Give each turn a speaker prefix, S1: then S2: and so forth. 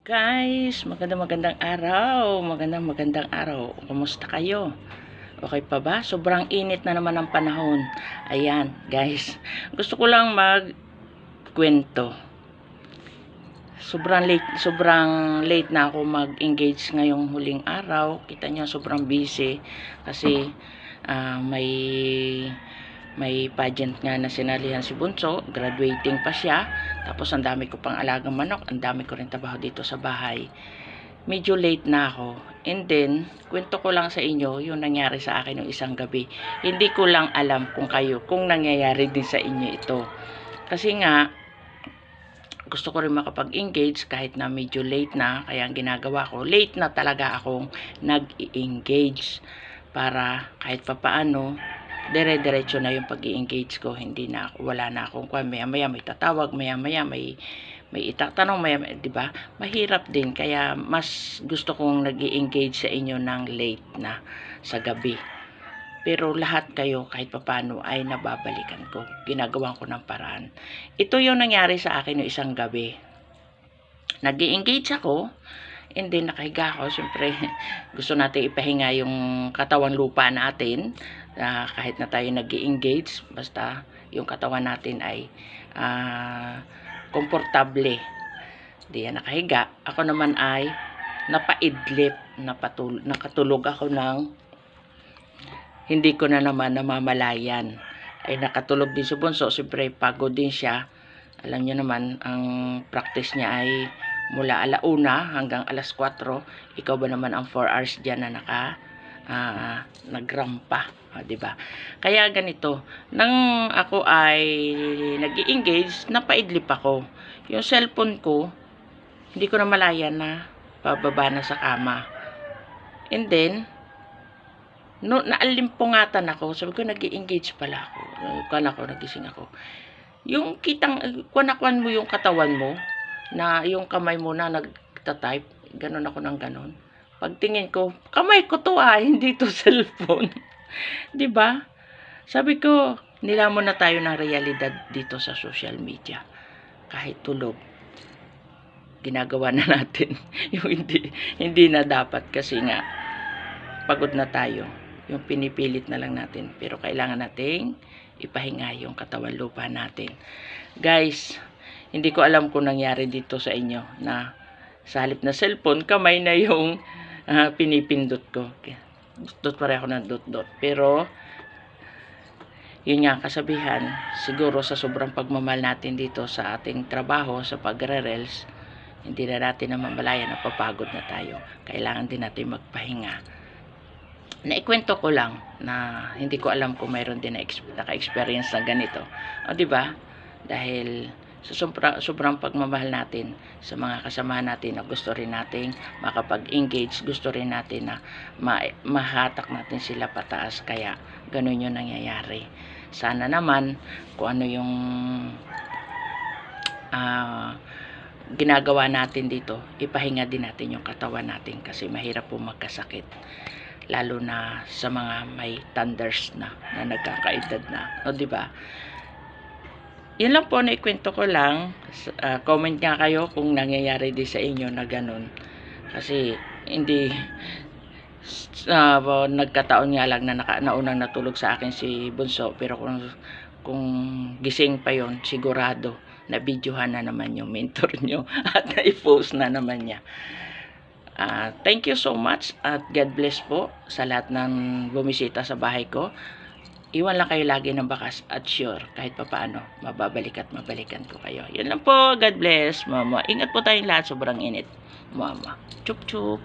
S1: Guys, magandang magandang araw. Kumusta kayo? Okay pa ba? Sobrang init na naman ang panahon. Ayan, guys. Gusto ko lang magkwento. Sobrang late na ako mag-engage ngayong huling araw. Kita niyo sobrang busy kasi may pageant nga na sinalihan si Bunso, graduating pa siya. Tapos ang dami ko pang alagang manok, ang dami ko rin trabaho dito sa bahay. Medyo late na ako. And then, kwento ko lang sa inyo yung nangyari sa akin yung isang gabi. Hindi ko lang alam kung nangyayari din sa inyo ito. Kasi nga, gusto ko rin makapag-engage kahit na medyo late na. Kaya ang ginagawa ko, late na talaga akong nag-engage para kahit papaano dire-diretso na yung pag-i-engage ko. Hindi na wala na akong maya-maya may tatawag, maya-maya may itatanong, maya-maya, 'di ba? Mahirap din, kaya mas gusto kong nag-i-engage sa inyo ng late na sa gabi. Pero lahat kayo kahit papaano ay nababalikan ko. Ginagawan ko ng paraan. Ito yung nangyari sa akin yung isang gabi. Nag-i-engage ako, and then nakahiga ako. Siyempre, gusto natin ipahinga yung katawan lupa natin. Kahit na tayo nag-i-engage, basta yung katawan natin ay komportable. Diyan nakahiga. Ako naman ay napaidlip, nakatulog ako ng hindi ko na naman namamalayan. Ay nakatulog din si Bunso, siyempre pagod din siya. Alam niyo naman, ang practice niya ay mula 1:00 hanggang 4:00. Ikaw ba naman ang 4 hours diyan na nagrampa, di ba? Kaya ganito, nang ako ay nag-i-engage, napaidlip ako. Yung cellphone ko, hindi ko na malayan na pababa na sa kama. And then, naalimpungatan ako. Sabi ko, nag-i-engage pala ako. Nagising ako. Yung kuwan mo yung katawan mo, na yung kamay mo na nagta-type, ganun ako ng ganun. Pagtingin ko, kamay ko to hindi to cellphone. 'Di ba? Sabi ko, nilamon na tayo ng realidad dito sa social media. Kahit tulog, ginagawa na natin yung hindi na dapat, kasi nga pagod na tayo. Yung pinipilit na lang natin, pero kailangan nating ipahinga yung katawan lupa natin. Guys, hindi ko alam kung nangyari dito sa inyo na sa halip na cellphone, kamay na yung pinipindot ko. Dot pa rin ako ng dot. Pero, yun nga kasabihan, siguro sa sobrang pagmamahal natin dito sa ating trabaho, sa pagre-reels, hindi na natin namamalayan na papagod na tayo. Kailangan din natin magpahinga. Naikwento ko lang na hindi ko alam kung mayroon din naka-experience na ganito. O, diba? Dahil sa sobrang pagmamahal natin sa mga kasama natin na gusto rin nating makapag-engage, gusto rin natin na mahatak natin sila pataas, kaya ganun yung nangyayari. Sana naman kung ano yung ginagawa natin dito, ipahinga din natin yung katawan natin, kasi mahirap po magkasakit, lalo na sa mga may thunders na nagkakaedad na, o diba? Yun lang po, naikwento ko lang. Comment nga kayo kung nangyayari din sa inyo na ganun. Kasi hindi nagkataon nga lang na naunang natulog sa akin si Bunso, pero kung gising pa yon, sigurado na videohan na naman yung mentor nyo at na-post na naman niya. Thank you so much at God bless po sa lahat ng bumisita sa bahay ko. Iwan lang kayo lagi ng bakas at sure, kahit papaano, mabalikan ko kayo. Yun lang po, God bless, mama. Ingat po tayong lahat, sobrang init. Mama. Chup chup.